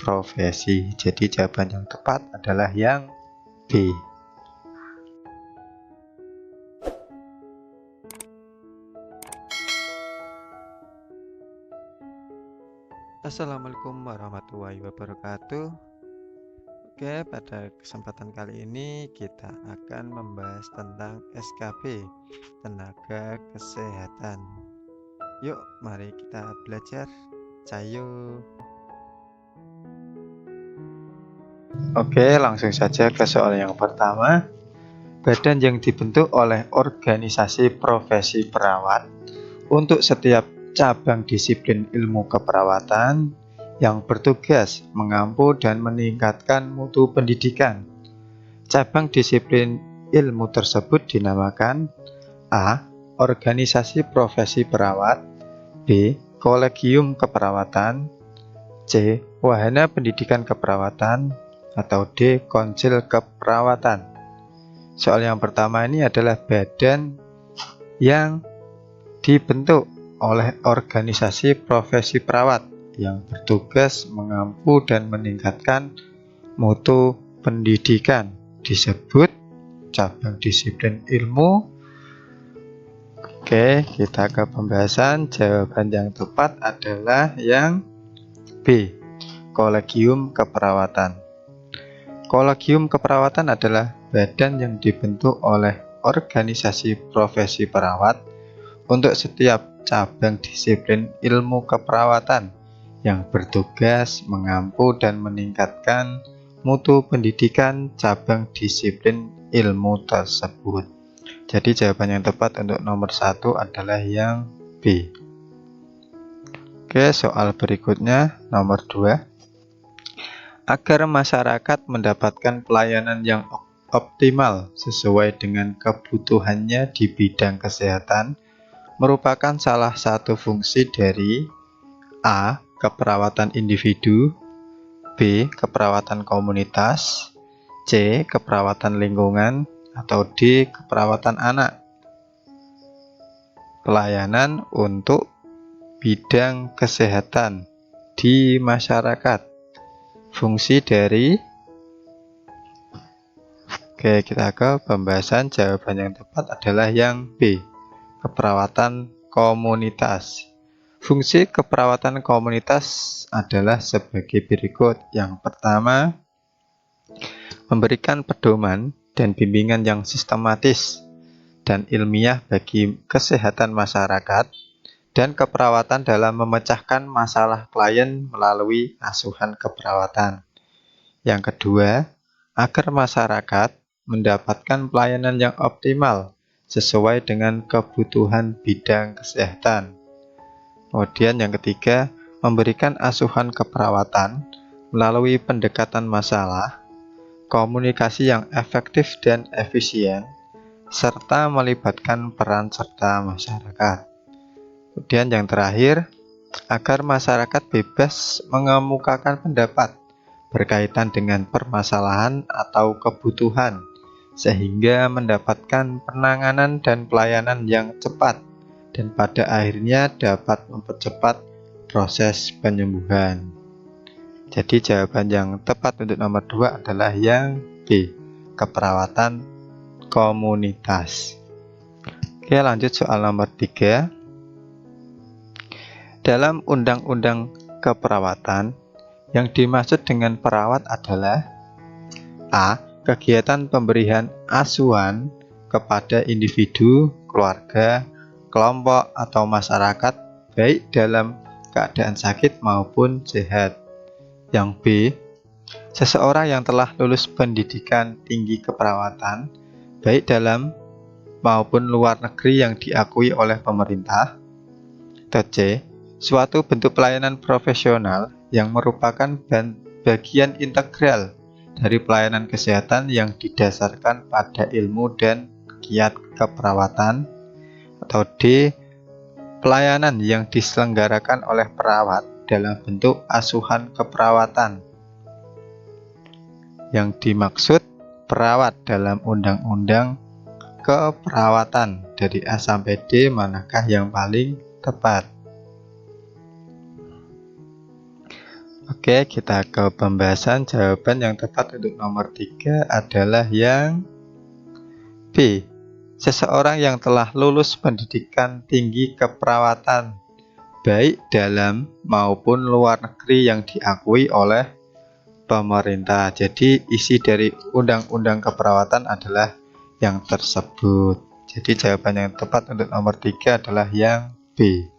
profesi. Jadi jawaban yang tepat adalah yang B. Assalamualaikum warahmatullahi wabarakatuh. Oke, pada kesempatan kali ini kita akan membahas tentang SKB, tenaga kesehatan. Yuk, mari kita belajar. Cayo. Oke, langsung saja ke soal yang pertama. Badan yang dibentuk oleh organisasi profesi perawat untuk setiap cabang disiplin ilmu keperawatan yang bertugas mengampu dan meningkatkan mutu pendidikan. Cabang disiplin ilmu tersebut dinamakan A. Organisasi profesi perawat, B. Kolegium keperawatan, C. Wahana pendidikan keperawatan, atau D. Konsil keperawatan. Soal yang pertama ini adalah badan yang dibentuk oleh organisasi profesi perawat yang bertugas mengampu dan meningkatkan mutu pendidikan, disebut cabang disiplin ilmu. Oke, kita ke pembahasan. Jawaban yang tepat adalah yang B. Kolegium keperawatan. Kolegium keperawatan adalah badan yang dibentuk oleh organisasi profesi perawat untuk setiap cabang disiplin ilmu keperawatan yang bertugas mengampu dan meningkatkan mutu pendidikan cabang disiplin ilmu tersebut. Jadi jawaban yang tepat untuk nomor 1 adalah yang B. Oke, soal berikutnya nomor 2. Agar masyarakat mendapatkan pelayanan yang optimal sesuai dengan kebutuhannya di bidang kesehatan merupakan salah satu fungsi dari A. Keperawatan individu, B. Keperawatan komunitas, C. Keperawatan lingkungan, atau D. Keperawatan anak. Pelayanan untuk bidang kesehatan di masyarakat. Fungsi dari Oke, kita ke pembahasan. Jawaban yang tepat adalah yang B. Keperawatan komunitas. Fungsi keperawatan komunitas adalah sebagai berikut. Yang pertama, memberikan pedoman dan bimbingan yang sistematis dan ilmiah bagi kesehatan masyarakat dan keperawatan dalam memecahkan masalah klien melalui asuhan keperawatan. Yang kedua, agar masyarakat mendapatkan pelayanan yang optimal sesuai dengan kebutuhan bidang kesehatan. Kemudian yang ketiga, memberikan asuhan keperawatan melalui pendekatan masalah, komunikasi yang efektif dan efisien, serta melibatkan peran serta masyarakat. Kemudian yang terakhir, agar masyarakat bebas mengemukakan pendapat berkaitan dengan permasalahan atau kebutuhan, sehingga mendapatkan penanganan dan pelayanan yang cepat dan pada akhirnya dapat mempercepat proses penyembuhan. Jadi jawaban yang tepat untuk nomor 2 adalah yang B. Keperawatan komunitas. Oke, lanjut soal nomor 3. Dalam Undang-Undang Keperawatan, yang dimaksud dengan perawat adalah A. Kegiatan pemberian asuhan kepada individu, keluarga, kelompok, atau masyarakat baik dalam keadaan sakit maupun sehat. Yang B. Seseorang yang telah lulus pendidikan tinggi keperawatan baik dalam maupun luar negeri yang diakui oleh pemerintah. Atau C. Suatu bentuk pelayanan profesional yang merupakan bagian integral dari pelayanan kesehatan yang didasarkan pada ilmu dan kiat keperawatan. Atau D. Pelayanan yang diselenggarakan oleh perawat dalam bentuk asuhan keperawatan. Yang dimaksud perawat dalam Undang-Undang Keperawatan dari A sampai D, manakah yang paling tepat? Oke, kita ke pembahasan. Jawaban yang tepat untuk nomor 3 adalah yang B. Seseorang yang telah lulus pendidikan tinggi keperawatan, baik dalam maupun luar negeri yang diakui oleh pemerintah. Jadi isi dari undang-undang keperawatan adalah yang tersebut. Jadi jawaban yang tepat untuk nomor 3 adalah yang B.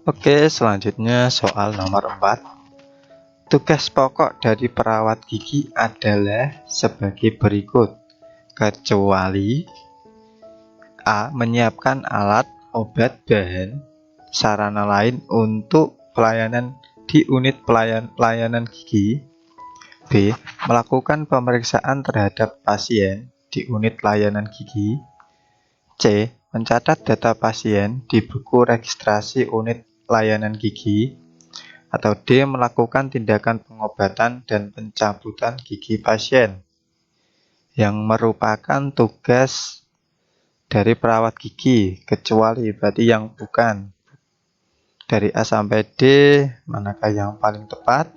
Oke, selanjutnya soal nomor 4. Tugas pokok dari perawat gigi adalah sebagai berikut, kecuali A. Menyiapkan alat, obat, bahan, sarana lain untuk pelayanan di unit pelayanan gigi. B. Melakukan pemeriksaan terhadap pasien di unit layanan gigi. C. Mencatat data pasien di buku registrasi unit layanan gigi. Atau D. Melakukan tindakan pengobatan dan pencabutan gigi pasien, yang merupakan tugas dari perawat gigi, kecuali berarti yang bukan. Dari A sampai D, manakah yang paling tepat?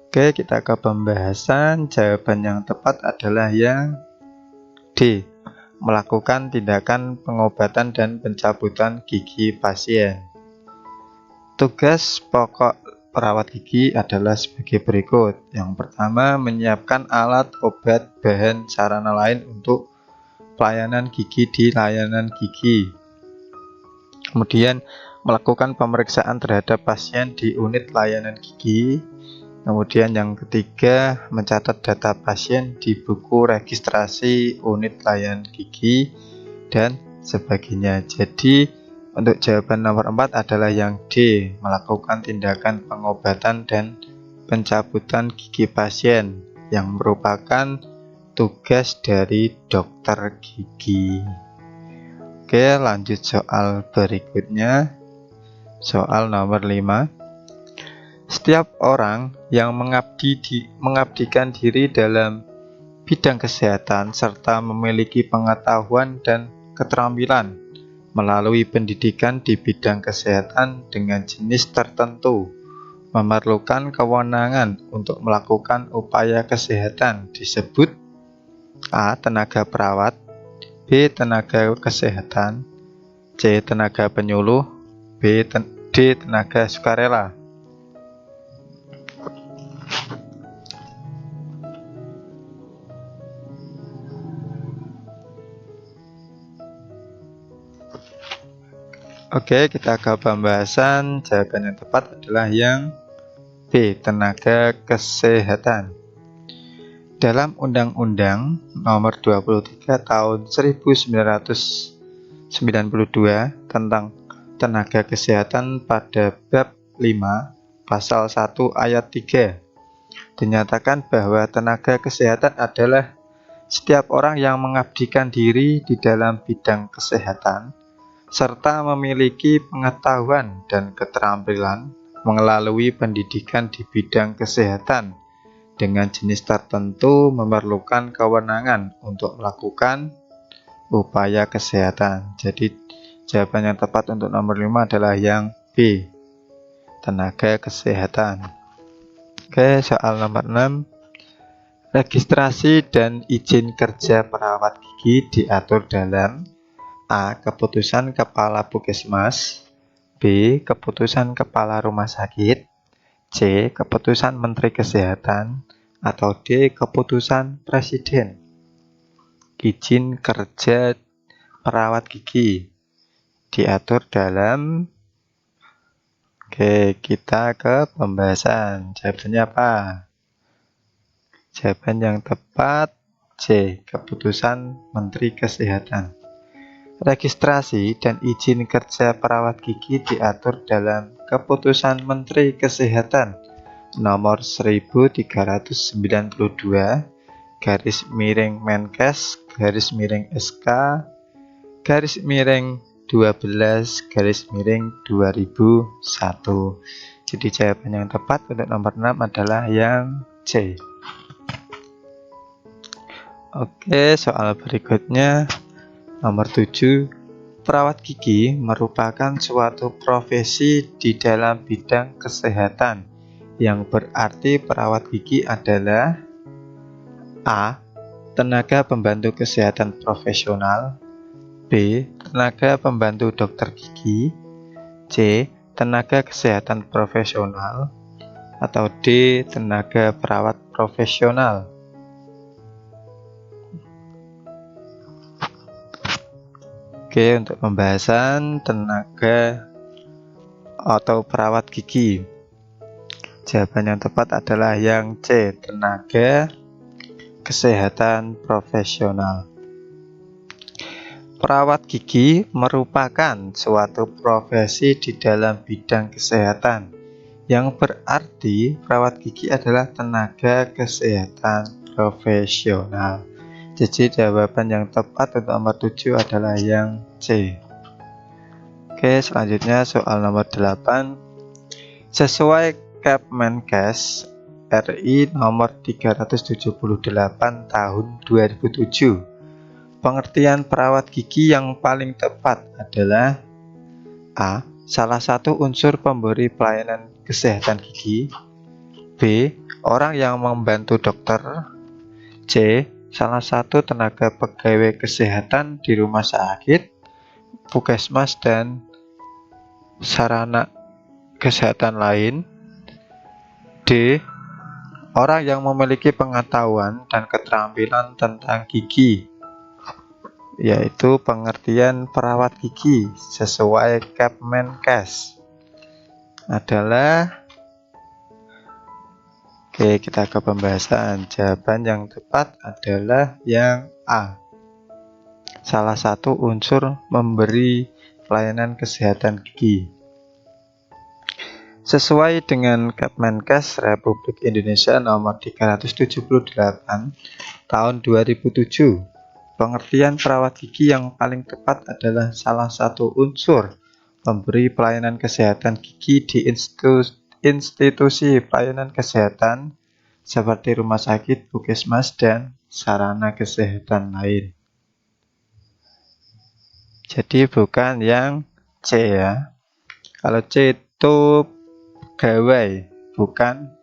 Oke, kita ke pembahasan. Jawaban yang tepat adalah yang D. Melakukan tindakan pengobatan dan pencabutan gigi pasien. Tugas pokok perawat gigi adalah sebagai berikut. Yang pertama, menyiapkan alat, obat, bahan, sarana lain untuk pelayanan gigi di layanan gigi. Kemudian melakukan pemeriksaan terhadap pasien di unit layanan gigi. Kemudian yang ketiga, mencatat data pasien di buku registrasi unit layanan gigi dan sebagainya. Jadi untuk jawaban nomor 4 adalah yang D. Melakukan tindakan pengobatan dan pencabutan gigi pasien, yang merupakan tugas dari dokter gigi. Oke, lanjut soal berikutnya. Soal nomor 5. Setiap orang yang mengabdikan diri dalam bidang kesehatan serta memiliki pengetahuan dan keterampilan melalui pendidikan di bidang kesehatan dengan jenis tertentu memerlukan kewenangan untuk melakukan upaya kesehatan disebut A. Tenaga perawat, B. Tenaga kesehatan, C. Tenaga penyuluh, D. Tenaga sukarela. Oke, kita ke pembahasan. Jawaban yang tepat adalah yang B. Tenaga kesehatan. Dalam Undang-Undang Nomor 23 Tahun 1992 tentang tenaga kesehatan pada bab 5 pasal 1 ayat 3 dinyatakan bahwa tenaga kesehatan adalah setiap orang yang mengabdikan diri di dalam bidang kesehatan serta memiliki pengetahuan dan keterampilan melalui pendidikan di bidang kesehatan dengan jenis tertentu memerlukan kewenangan untuk melakukan upaya kesehatan. Jadi jawaban yang tepat untuk nomor 5 adalah yang B. Tenaga kesehatan. Oke, soal nomor 6. Registrasi dan izin kerja perawat gigi diatur dalam A. Keputusan Kepala Puskesmas, B. Keputusan Kepala Rumah Sakit, C. Keputusan Menteri Kesehatan, atau D. Keputusan Presiden. Izin kerja perawat gigi diatur dalam. Oke, kita ke pembahasan. Jawabannya apa? Jawaban yang tepat C. Keputusan Menteri Kesehatan. Registrasi dan izin kerja perawat gigi diatur dalam Keputusan Menteri Kesehatan Nomor 1392 garis miring Menkes garis miring SK garis miring 12 garis miring 2001. Jadi jawaban yang tepat untuk nomor 6 adalah yang C. Oke, soal berikutnya nomor 7. Perawat gigi merupakan suatu profesi di dalam bidang kesehatan, yang berarti perawat gigi adalah A. Tenaga pembantu kesehatan profesional, B. Tenaga pembantu dokter gigi, C. Tenaga kesehatan profesional, atau D. Tenaga perawat profesional. Oke, untuk pembahasan tenaga atau perawat gigi, jawaban yang tepat adalah yang C. Tenaga kesehatan profesional. Perawat gigi merupakan suatu profesi di dalam bidang kesehatan, yang berarti perawat gigi adalah tenaga kesehatan profesional. Jadi jawaban yang tepat untuk nomor 7 adalah yang C. Oke, selanjutnya soal nomor 8. Sesuai Kemenkes RI nomor 378 tahun 2007, pengertian perawat gigi yang paling tepat adalah A. Salah satu unsur pemberi pelayanan kesehatan gigi, B. Orang yang membantu dokter, C. Salah satu tenaga pegawai kesehatan di rumah sakit, puskesmas, dan sarana kesehatan lain, D. Orang yang memiliki pengetahuan dan keterampilan tentang gigi, yaitu pengertian perawat gigi sesuai Kemenkes adalah, oke, kita ke pembahasan. Jawaban yang tepat adalah yang A. Salah satu unsur memberi pelayanan kesehatan gigi. Sesuai dengan Kemenkes Republik Indonesia nomor 378 tahun 2007, pengertian perawat gigi yang paling tepat adalah salah satu unsur pemberi pelayanan kesehatan gigi di institusi pelayanan kesehatan seperti rumah sakit, puskesmas, dan sarana kesehatan lain. Jadi bukan yang C ya. Kalau C itu pegawai, bukan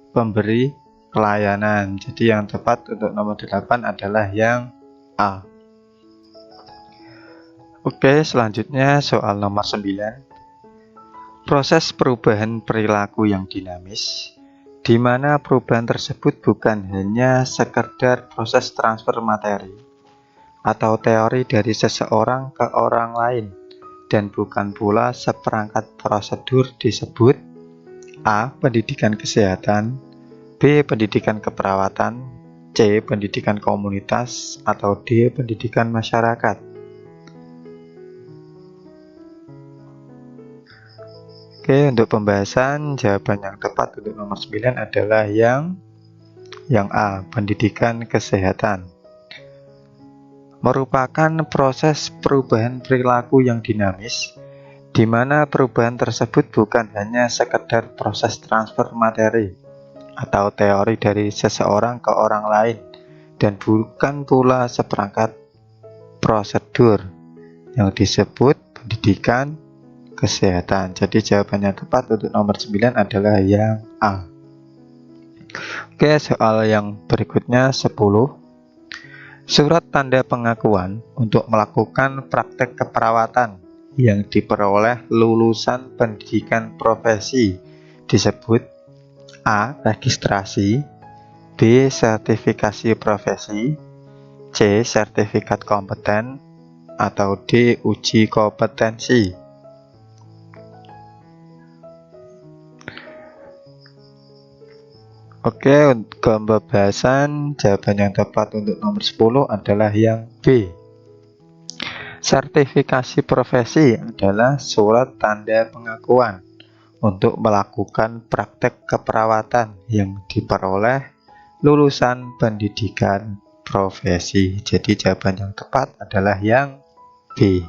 pemberi pelayanan. Jadi yang tepat untuk nomor 8 adalah yang A. Oke, selanjutnya soal nomor 9. Proses perubahan perilaku yang dinamis, di mana perubahan tersebut bukan hanya sekedar proses transfer materi atau teori dari seseorang ke orang lain, dan bukan pula seperangkat prosedur, disebut A. Pendidikan kesehatan, B. Pendidikan keperawatan, C. Pendidikan komunitas, atau D. Pendidikan masyarakat. Oke, untuk pembahasan jawaban yang tepat untuk nomor 9 adalah yang A. Pendidikan kesehatan. Merupakan proses perubahan perilaku yang dinamis, di mana perubahan tersebut bukan hanya sekedar proses transfer materi atau teori dari seseorang ke orang lain, dan bukan pula seperangkat prosedur, yang disebut pendidikan kesehatan. Jadi jawaban yang tepat untuk nomor 9 adalah yang A. Oke, soal yang berikutnya 10. Surat tanda pengakuan untuk melakukan praktek keperawatan yang diperoleh lulusan pendidikan profesi disebut A. Registrasi, B. Sertifikasi profesi, C. Sertifikat kompeten, atau D. Uji kompetensi. Oke, untuk pembahasan jawaban yang tepat untuk nomor 10 adalah yang B. Sertifikasi profesi adalah surat tanda pengakuan untuk melakukan praktek keperawatan yang diperoleh lulusan pendidikan profesi. Jadi jawaban yang tepat adalah yang B.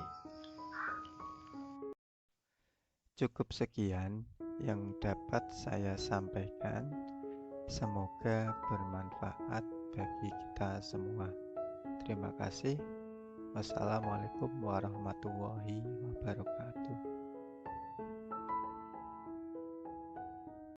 Cukup sekian yang dapat saya sampaikan. Semoga bermanfaat bagi kita semua. Terima kasih. Wassalamualaikum warahmatullahi wabarakatuh.